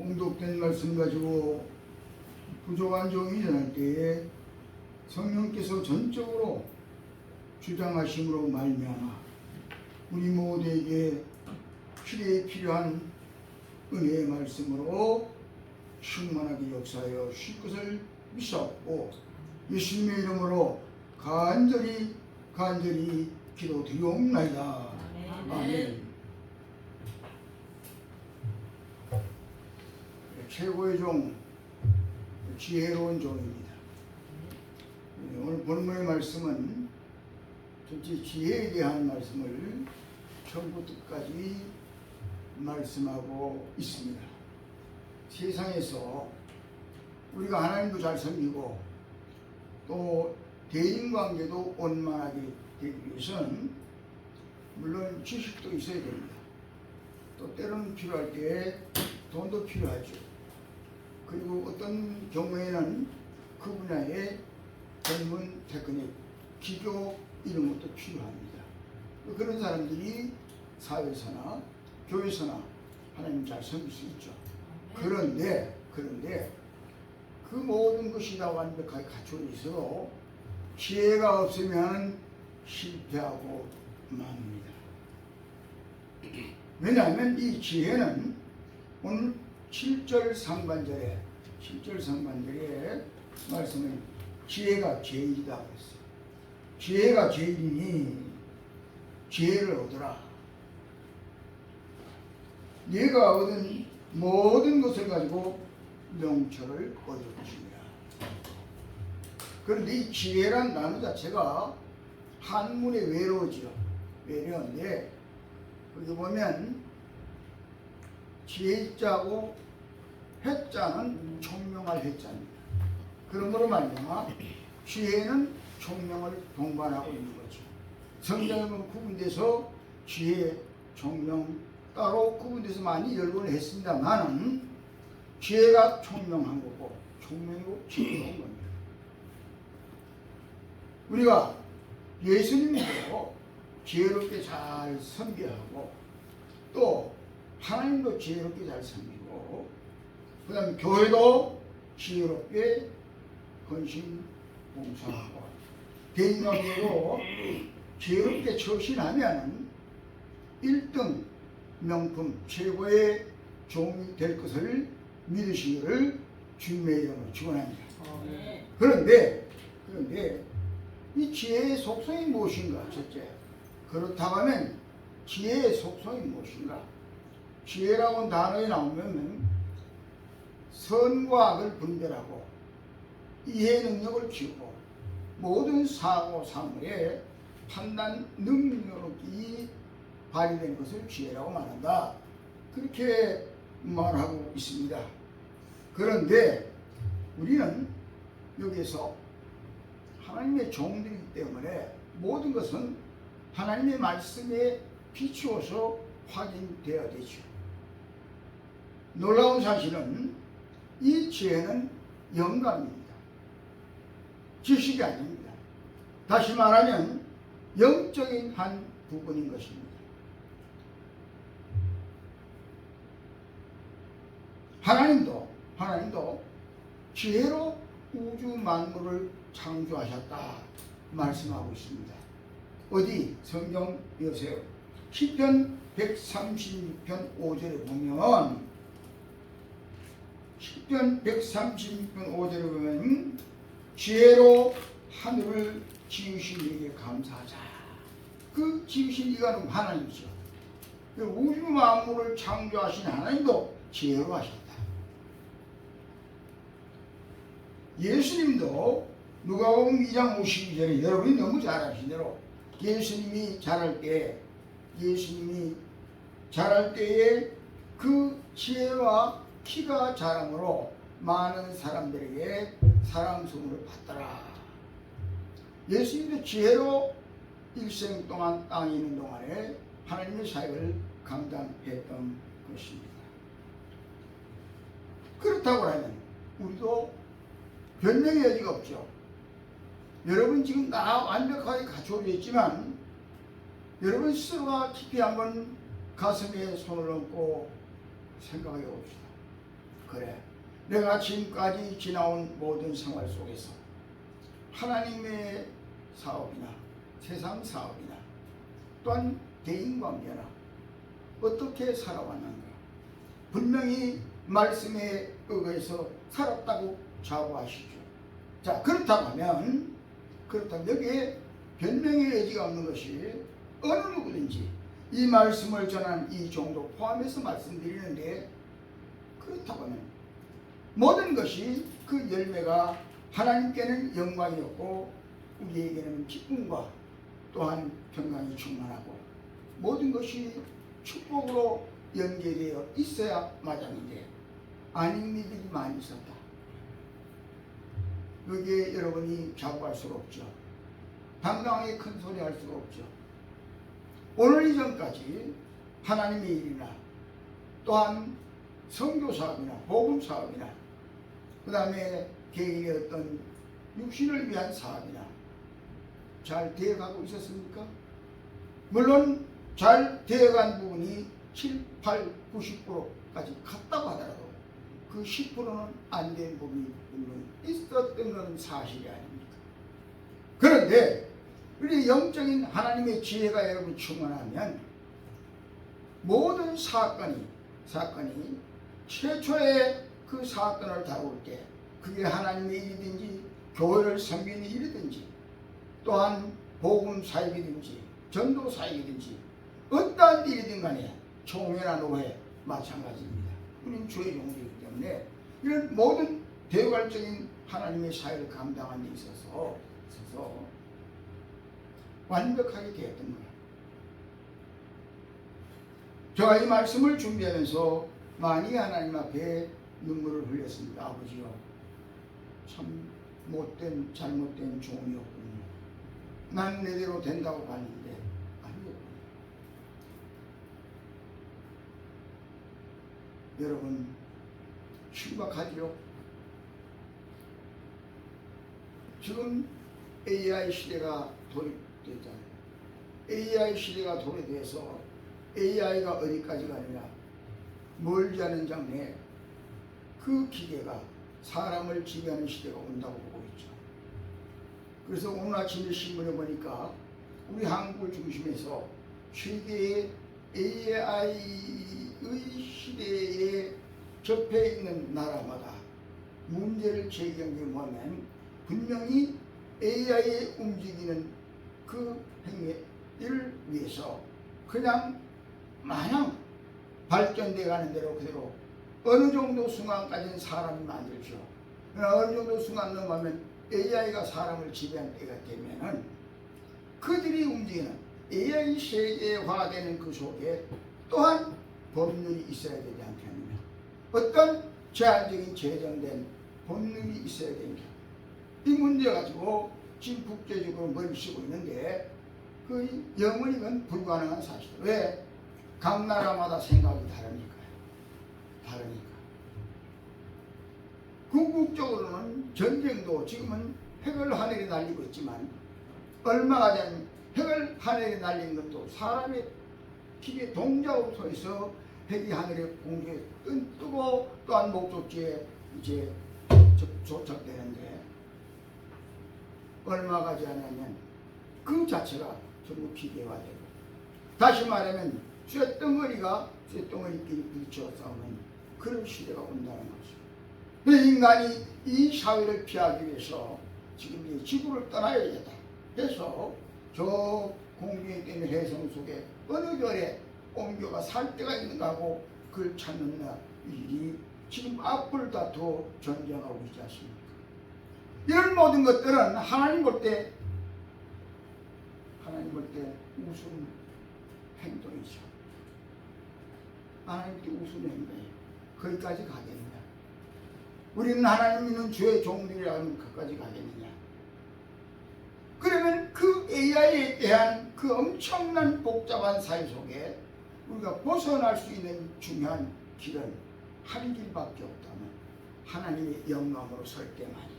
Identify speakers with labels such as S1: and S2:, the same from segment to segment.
S1: 봉독된 말씀 가지고 부족한 종이 일어날 때에 성령께서 전적으로 주장하심으로 말미암아 우리 모두에게 필요에 필요한 은혜의 말씀으로 충만하게 역사하여 주실 것을 믿사옵고 예수님의 이름으로 간절히 기도드리옵나이다. 아멘. 최고의 종, 지혜로운 종입니다. 오늘 본문의 말씀은 전체 지혜에 대한 말씀을 처음부터 끝까지 말씀하고 있습니다. 세상에서 우리가 하나님도 잘 섬기고 또 대인관계도 원만하게 되기 위해서는 물론 지식도 있어야 됩니다. 또 때로는 필요할 때 돈도 필요하죠. 그리고 어떤 경우에는 그 분야의 전문 테크닉, 기교 이런 것도 필요합니다. 그런 사람들이 사회에서나 교회에서나 하나님 잘 섬길 수 있죠. 그런데 그 모든 것이 다 완벽하게 갖춰져 있어도 지혜가 없으면 실패하고 맙니다. 왜냐하면 이 지혜는 오늘 7절 상반절에 말씀은 지혜가 제일이다 그랬어요. 지혜가 제일이니 지혜를 얻으라. 네가 얻은 모든 것을 가지고 명철을 얻을 것입니다. 그런데 이 지혜란 단어 자체가 한문에 외로워지요. 외로운데 여기 보면 지혜자고 해자는 총명할 해자입니다. 그러므로 말미암아 지혜는 총명을 동반하고 있는 거죠. 성경에 보면 구분돼서 지혜, 총명 따로 구분돼서 많이 열거를 했습니다만은 지혜가 총명한 거고 총명이고 지혜로운 겁니다. 우리가 예수님도 지혜롭게 잘 섬겨하고 또 하나님도 지혜롭게 잘 섬기고 그 다음에 교회도 지혜롭게 헌신 봉사하고 대인관계로 지혜롭게 처신하면 1등 명품 최고의 종이 될 것을 믿으시기를 주님의 이름으로 축원합니다. 그런데 이 지혜의 속성이 무엇인가? 첫째, 그렇다고 하면 지혜의 속성이 무엇인가? 지혜라고 하는 단어에 나오면 선과 악을 분별하고 이해 능력을 키우고 모든 사고 사물의 판단 능력이 발휘된 것을 지혜라고 말한다. 그렇게 말하고 있습니다. 그런데 우리는 여기서 하나님의 종들이기 때문에 모든 것은 하나님의 말씀에 비추어서 확인되어야 되죠. 놀라운 사실은 이 지혜는 영감입니다. 지식이 아닙니다. 다시 말하면 영적인 한 부분인 것입니다. 하나님도 지혜로 우주 만물을 창조하셨다 말씀하고 있습니다. 어디 성경 여세요. 시편 136편 5절에 보면 시편 136편 5절에 보면 지혜로 하늘을 지으신 이에게 감사하자. 그 지으신 이가 하나님이죠. 우주 만물을 창조하신 하나님도 지혜로 하셨다. 예수님도 누가복음 2장 52절에 여러분이 너무 잘 아시는 대로 예수님이 자랄 때에 그 지혜와 키가 자랑으로 많은 사람들에게 사랑 소문을 받더라. 예수님도 지혜로 일생 동안 땅에 있는 동안에 하나님의 사역을 감당했던 것입니다. 그렇다고 하면 우리도 변명의 여지가 없죠. 여러분 지금 나 완벽하게 갖춰져 있지만 여러분 스스로가 깊이 한번 가슴에 손을 얹고 생각해 봅시다. 그래, 내가 지금까지 지나온 모든 생활 속에서 하나님의 사업이나 세상 사업이나 또한 대인관계나 어떻게 살아왔는가, 분명히 말씀에 의해서 살았다고 자부하시죠. 자, 그렇다고 하면 여기에 변명의 여지가 없는 것이 어느 누구든지 이 말씀을 전한 이 정도 포함해서 말씀드리는데, 그렇다고 하면 모든 것이 그 열매가 하나님께는 영광이었고 우리에게는 기쁨과 또한 평강이 충만하고 모든 것이 축복으로 연계되어 있어야 마땅인데 아닌 이들이 많이 있었다. 여기에 여러분이 자부할 수가 없죠. 당당하게 큰 소리 할 수가 없죠. 오늘 이전까지 하나님의 일이나 또한 선교사업이나 복음사업이나 그 다음에 개인의 어떤 육신을 위한 사업이나 잘 되어가고 있었습니까? 물론 잘 되어간 부분이 7, 8, 90%까지 갔다고 하더라도 그 10%는 안 된 부분이 물론 있었던 것은 사실이 아닙니까? 그런데 우리 영적인 하나님의 지혜가 여러분 충만하면 모든 사건이 최초의 그 사건을 다룰 때 그게 하나님의 일이든지 교회를 섬기는 일이든지 또한 복음 사역이든지 전도 사역이든지 어떠한 일이든 간에 총회나 노회 마찬가지입니다. 우리는 주의 종들이기 때문에 이런 모든 대괄적인 하나님의 사역을 감당하는 데 있어서 완벽하게 되었던 거예요. 제가 이 말씀을 준비하면서 많이 하나님 앞에 눈물을 흘렸습니다. 아버지요, 참 못된 잘못된 종이었군요. 난 내대로 된다고 봤는데 아니요. 여러분 심각하지요. 지금 AI 시대가 도입됐잖아요. AI 시대가 도입돼서 AI가 어디까지 가느냐, 멀지 않은 장래에 그 기계가 사람을 지배하는 시대가 온다고 보고 있죠. 그래서 오늘 아침에 신문에 보니까 우리 한국을 중심해서 세계의 AI의 시대에 접해 있는 나라마다 문제를 제기한 게 뭐냐면 분명히 AI에 움직이는 그 행위를 위해서 그냥 마냥 발전돼 가는 대로 그대로 어느 정도 순간까지는 사람이 만들죠. 어느 정도 순간 넘어가면 AI가 사람을 지배하는 때가 되면은 그들이 움직이는 AI 세계화되는 그 속에 또한 법률이 있어야 되지 않겠느냐. 어떤 제한적인 제정된 법률이 있어야 됩니다. 이 문제 가지고 지금 국제적으로 머리 쓰고 있는데 그 영원히 그건 불가능한 사실이에요. 왜? 각 나라마다 생각이 다르니까요. 궁극적으로는 전쟁도 지금은 핵을 하늘에 날리고 있지만 얼마가 전 핵을 하늘에 날린 것도 사람의 기계 동작으로 통해서 핵이 하늘에 공중에 뜨고 또한 목적지에 이제 도착되는데 얼마 가지 않으면 그 자체가 전부 기계화되고, 다시 말하면 쇠덩어리끼리 부딪혀 싸우는 그런 시대가 온다는 것이죠. 근데 인간이 이 사회를 피하기 위해서 지금 이 지구를 떠나야 되겠다 해서 저 공중에 있는 해성 속에 어느 별에 옮겨가 살 데가 있는가 하고 그걸 찾는 일이 지금 앞을 다투어 전쟁하고 있지 않습니까? 이런 모든 것들은 하나님 볼 때 우스운 행동이죠. 하나님께 우스운 행동이에요. 거기까지 가겠느냐? 우리는 하나님 믿는 주의 종들이라면 거기까지 가겠느냐? 그러면 그 AI에 대한 그 엄청난 복잡한 사회 속에 우리가 벗어날 수 있는 중요한 길은 한 길밖에 없다면 하나님의 영광으로 설 때만이,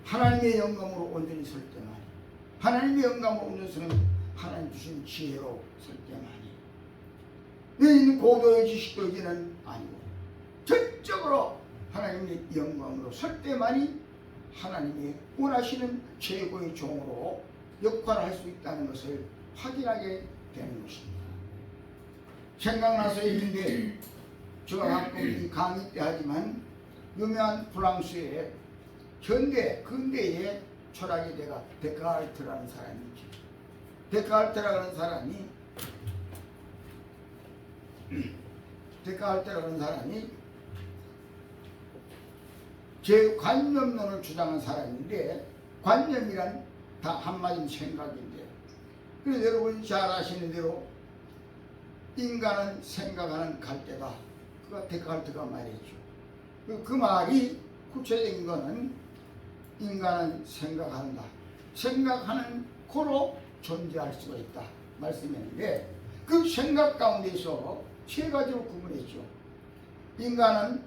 S1: 하나님의 영광으로 온전히 설 때만이, 하나님의 영광으로 온전히 서는 하나님 주신 지혜로 설 때만이, 내 있는 고도의 지식도 이제는 아니고 전적으로 하나님의 영광으로 설 때만이 하나님이 원하시는 최고의 종으로 역할을 할 수 있다는 것을 확인하게 되는 것입니다. 생각나서 있는데 제가 가끔 이 강의 때 하지만 유명한 프랑스의 근대의 철학의 대가 데카르트라는 사람이지. 데카르트라는 사람이 제 관념론을 주장한 사람인데, 관념이란 다 한마디 생각인데, 그래서 여러분이 잘 아시는 대로 인간은 생각하는 갈대다. 그가 데카르트가 말이죠. 그 말이 구체적인 거는 인간은 생각한다. 생각하는 코로 존재할 수가 있다. 말씀했는데, 그 생각 가운데서 세 가지로 구분했죠. 인간은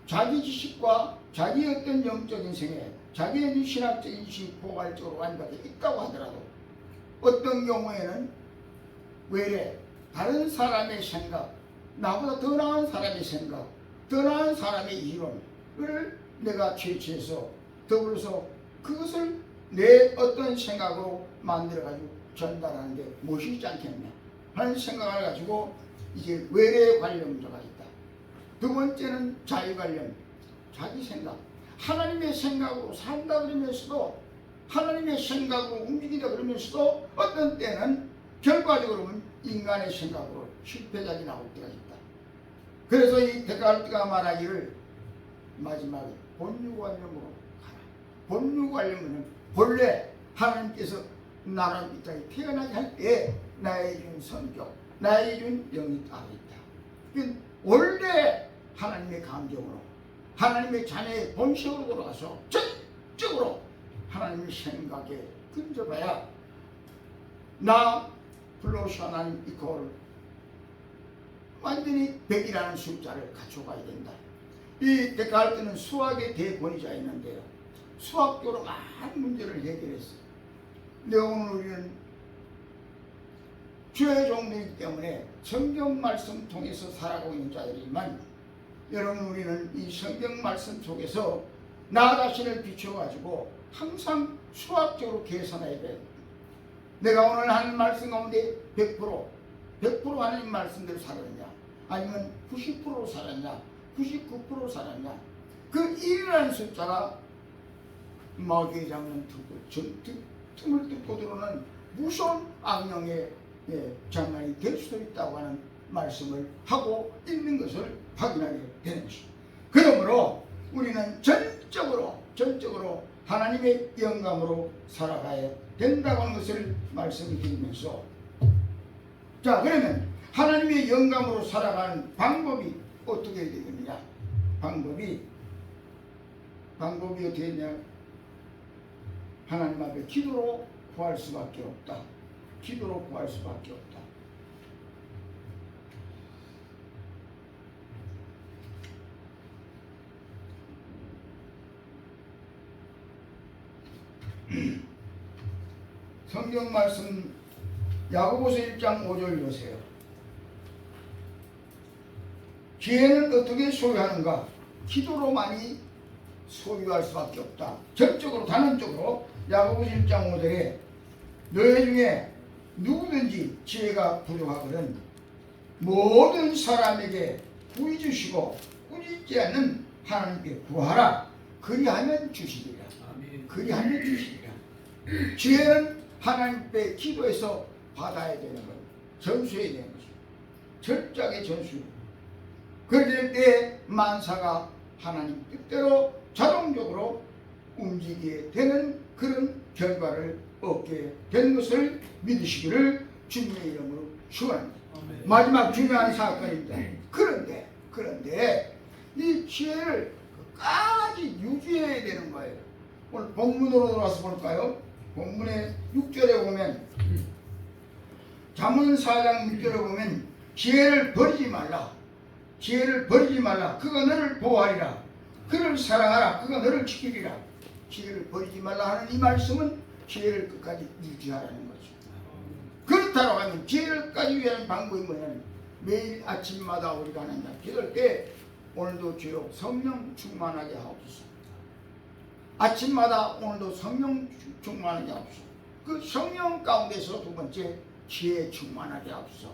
S1: 자기 지식과 자기 어떤 영적인 생애, 자기의 신학적인 지식 포괄적으로 완벽히 있다고 하더라도 어떤 경우에는 외래 다른 사람의 생각, 나보다 더 나은 사람의 생각, 더 나은 사람의 이론을 내가 채취해서 더불어서 그것을 내 어떤 생각으로 만들어가지고 전달하는데 무엇이 있지 않겠냐 하는 생각을 가지고 이제 외래 관념자가 있다. 두 번째는 자유관념, 자기 생각, 하나님의 생각으로 산다 그러면서도, 하나님의 생각으로 움직이다 그러면서도 어떤 때는 결과적으로는 인간의 생각으로 실패작이 나올 때가 있다. 그래서 이 데카르트가 말하기를 마지막에 본유관념으로 가라. 본유관념은 본래 하나님께서 나를 이 땅에 태어나게 할 때 나에게 준 성격, 나에게 준 영이 따로 있다. 원래 하나님의 감정으로, 하나님의 자녀의 본성으로 돌아가서 전적으로 하나님의 생각에 근접해야 나 플러스 하나님 이퀄 완전히 100이라는 숫자를 갖춰가야 된다. 이 데카르트는 수학의 대권위자였는데요, 수학적으로 많은 문제를 해결했어요. 근데 오늘 우리는 주의 종들이기 때문에 성경 말씀 통해서 살아가고 있는 자들이지만, 여러분 우리는 이 성경 말씀 속에서 나 자신을 비춰가지고 항상 수학적으로 계산해야 돼요. 내가 오늘 하는 말씀 가운데 100% 하나님 말씀대로 살았냐, 아니면 90% 살았냐, 99% 살았냐. 그 1이라는 숫자가 마귀의 장면 틈을 뚫고 들어오는 무서운 악령의 장난이 될 수도 있다고 하는 말씀을 하고 있는 것을 확인하게 되는 것입니다. 그러므로 우리는 전적으로 하나님의 영감으로 살아가야 된다고 하는 것을 말씀드리면서, 자, 그러면 하나님의 영감으로 살아가는 방법이 어떻게 되겠느냐? 방법이 어떻게 되냐? 하나님 앞에 기도로 구할 수밖에 없다. 기도로 구할 수밖에 없다. 성경 말씀 야고보서 1장 5절 보세요. 지혜는 어떻게 소유하는가? 기도로만이 소유할 수밖에 없다. 전적으로 단언적으로 야고보서 1장 5절에 너희 중에 누구든지 지혜가 부족하거든 모든 사람에게 구해 주시고 꾸짖지 않는 하나님께 구하라. 그리하면 주시리라. 그리하면 주시리라. 지혜는 하나님께 기도해서 받아야 되는 것, 전수해야 되는 것이죠. 철저하게 전수. 그럴 때 만사가 하나님 뜻대로 자동적으로 움직이게 되는 그런 결과를 얻게 되는 것을 믿으시기를 주님의 이름으로 축원합니다. 마지막 중요한 사건입니다. 그런데 이 지혜를 끝까지 유지해야 되는 거예요. 오늘 본문으로 돌아와서 볼까요? 본문의 6절에 보면, 잠언 4장 6절에 보면 지혜를 버리지 말라. 지혜를 버리지 말라. 그가 너를 보호하리라. 그를 사랑하라. 그가 너를 지키리라. 지혜를 버리지 말라 하는 이 말씀은 지혜를 끝까지 유지하라는 거죠. 그렇다고 하면 지혜를 끝까지 위한 방법이 뭐냐면 매일 아침마다 우리가 하는 기도할 때 오늘도 주여 성령 충만하게 하옵소서. 아침마다 오늘도 성령 충만하게 하옵소서. 그 성령 가운데서 두 번째 지혜 충만하게 하옵소서.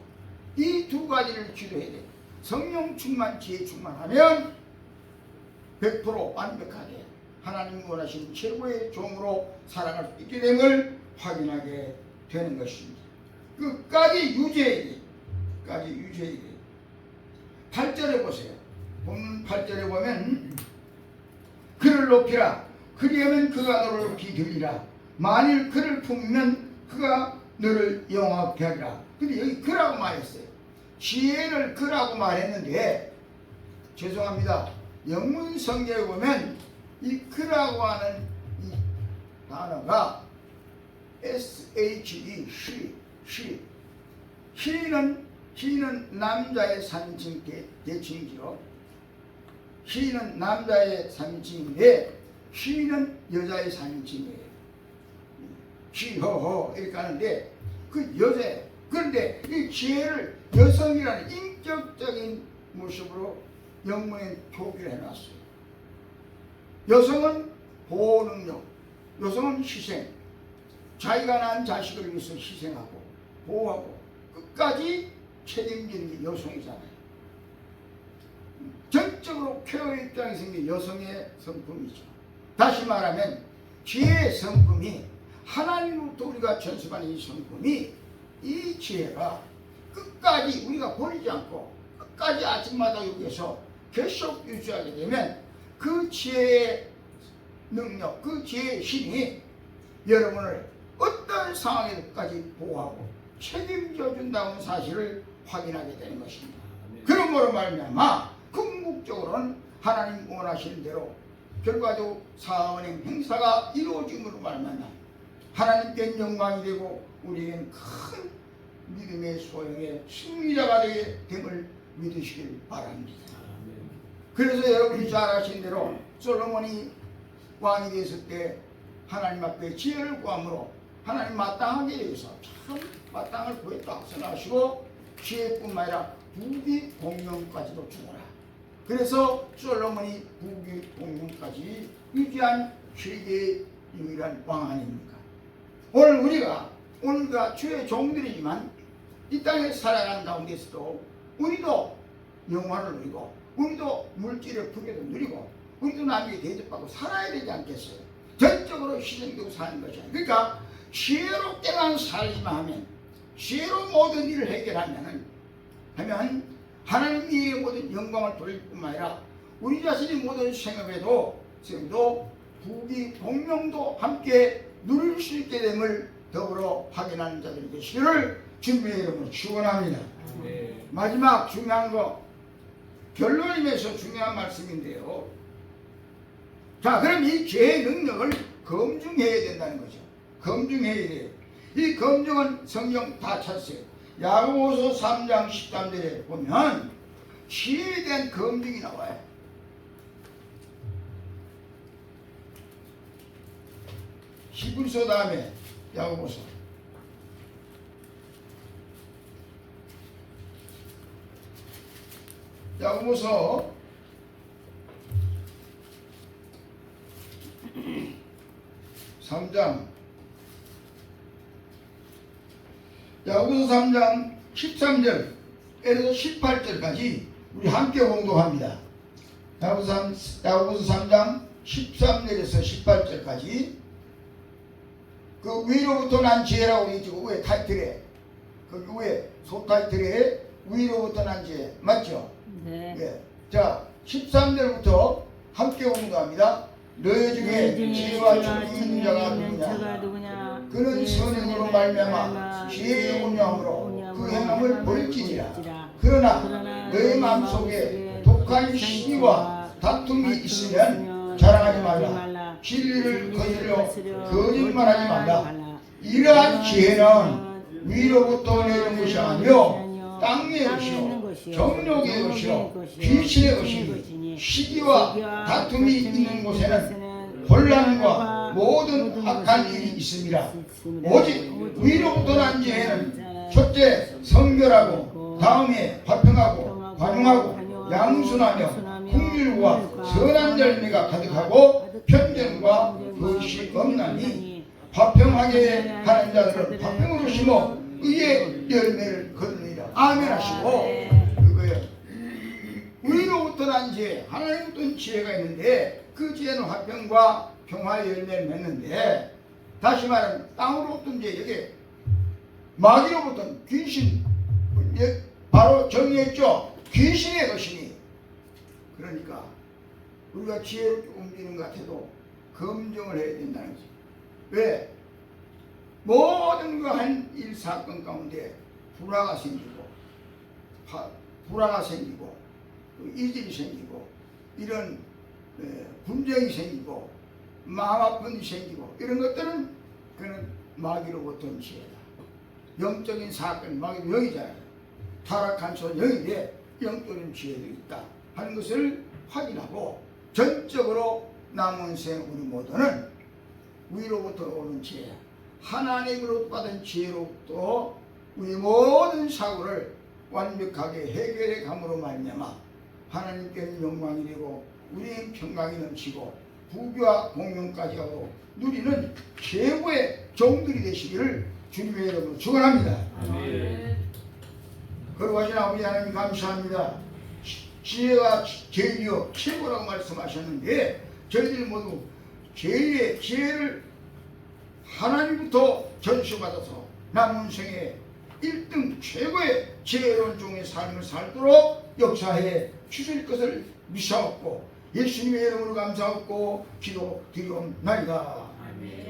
S1: 이 두 가지를 기도해야 돼. 성령 충만, 지혜 충만하면 100% 완벽하게 하나님 원하신 최고의 종으로 살아갈 수 있게 됨을 확인하게 되는 것입니다. 끝까지 유지해야 돼. 끝까지 유지해야 돼. 8절에 보세요. 본문 8절에 보면 그를 높이라. 그리하면 그가 너를 높이 들리라. 만일 그를 품으면 그가 너를 영화롭게 하리라. 근데 여기 그라고 말했어요. 지혜를 그라고 말했는데 죄송합니다. 영문 성경에 보면 이 그라고 하는 이 단어가 SHE, he는 남자의 3인칭 대칭이죠. he는 남자의 3인칭인데 she는 여자의 3인칭이에요. she, her 이렇게 하는데 그 여자예요. 그런데 이 지혜를 여성이라는 인격적인 모습으로 영문에 표기를 해놨어요. 여성은 보호 능력, 여성은 희생, 자기가 낳은 자식을 위해서 희생하고 보호하고 끝까지 책임지는 게 여성이잖아요. 전적으로 케어의 입장에서 있는 여성의 성품이죠. 다시 말하면 지혜의 성품이 하나님으로부터 우리가 전수받은 이 성품이 이 지혜가 끝까지 우리가 버리지 않고 끝까지 아침마다 여기에서 계속 유지하게 되면 그 지혜의 능력, 그 지혜의 힘이 여러분을 어떤 상황에서까지 보호하고 책임져 준다는 사실을 확인하게 되는 것입니다. 그러므로 말미암아 궁극적으로는 하나님 원하시는 대로 결과적으로 사원의 행사가 이루어짐으로 말미암아 하나님께 영광이 되고 우리에겐 큰 믿음의 소용의 승리자가 되게 됨을 믿으시길 바랍니다. 그래서 여러분이 잘 아시는 대로 솔로몬이 왕이 됐을 때 하나님 앞에 지혜를 구함으로 하나님 마땅하게 위해서 참 마땅을 구했다 생각하시고 지혜뿐만 아니라 부귀 공명까지도 주노라. 그래서 솔로몬이 부귀 공명까지 유지한 세계의 유일한 왕 아닙니까? 오늘 우리가 주의 종들이지만 이 땅에 살아가는 가운데서도 우리도 영화를 누리고 우리도 물질의 부귀도 누리고 우리도 남에게 대접받고 살아야 되지 않겠어요? 전적으로 희생되고 사는 것이야. 그러니까 지혜롭게만 살기만 하면 지혜로 모든 일을 해결하면 하나님 이의 모든 영광을 돌릴 뿐만 아니라 우리 자신의 모든 생업에도 부귀 공명도 함께 누릴 수 있게 됨을 더불어 확인하는 자들이 되시기를 주님의 이름으로 축원합니다. 마지막 중요한 거 결론임에서 중요한 말씀인데요. 자, 그럼 이 지혜의 능력을 검증해야 된다는 거죠. 검증해야 돼요. 이 검증은 성경 다 찾았어요. 야고보서 3장 13절에 보면 지혜에 대한 검증이 나와요. 히브리서 다음에 야고보서. 야고보서 3장 야고보서 3장 13절에서 18절까지 우리 함께 공독합니다. 야고보서 3장 13절에서 18절까지 그 위로부터 난 지혜라고 있고 위에 타이틀에 거기 위에 소타이틀에 위로부터 난 지혜 맞죠?
S2: 네.
S1: 예. 자 13절부터 함께 공독합니다. 너희 중에 지혜와 총리 있는 자가 누구냐? 그는 선행으로 말미암아 지혜의 온유함으로 그 행함을 벌일지니라. 그러나 너희 마음속에 독한 시기와 다툼이 있으면 자랑하지 말라. 진리를 거슬려 거짓말하지 말라. 이러한 지혜는 위로부터 내려온 것이 아니요 땅의 것이요 정욕의 것이요 귀신의 것이니 시기와 다툼이 있는 곳에는 혼란과 모든 악한 일이 있습니다. 오직 위로부터 난 지혜는 첫째 성결하고 다음에 화평하고 관용하고 양순하며 긍휼과 선한 열매가 가득하고 편견과 거짓이 없나니 화평하게 하는 자들은 화평으로 심어 의의 열매를 거두리라. 아멘 하시고, 그거예요. 우리로부터 난 지혜, 하나님부터 지혜가 있는데 그 지혜는 화평과 평화의 열매를 맺는데, 다시 말하면 땅으로부터 지혜, 여기 마귀로부터 귀신, 바로 정의했죠. 귀신의 것이니. 그러니까 우리가 지혜롭게 움직이는 것 같아도 검증을 해야 된다는 거죠. 왜? 모든 그 한 일 사건 가운데 불화가 생기고 이질이 생기고 이런 분쟁이 생기고 마음 아픈 일이 생기고 이런 것들은 그는 마귀로부터 온 지혜다. 영적인 사건, 마귀도 영이잖아요. 타락한 손 영인데 영적인 지혜도 있다 하는 것을 확인하고, 전적으로 남은 생 우리 모두는 위로부터 오는 지혜, 하나님으로부터 받은 지혜로부터 우리 모든 사고를 완벽하게 해결해 감으로 말미암아 하나님께는 영광이 되고 우리는 평강이 넘치고 부귀와 공명까지 하고 누리는 최고의 종들이 되시기를 주님의 이름으로 축원합니다.
S2: 아멘.
S1: 거룩하신 아버지 하나님 감사합니다. 지혜가 제일이요 최고라고 말씀하셨는데, 저희들이 모두 제일의 지혜를 하나님부터 전수받아서 남은 생에 1등 최고의 지혜로운 종의 삶을 살도록 역사해 주실 것을 믿사옵고 예수님의 이름으로 감사하고 기도 드리옵나이다. 아멘.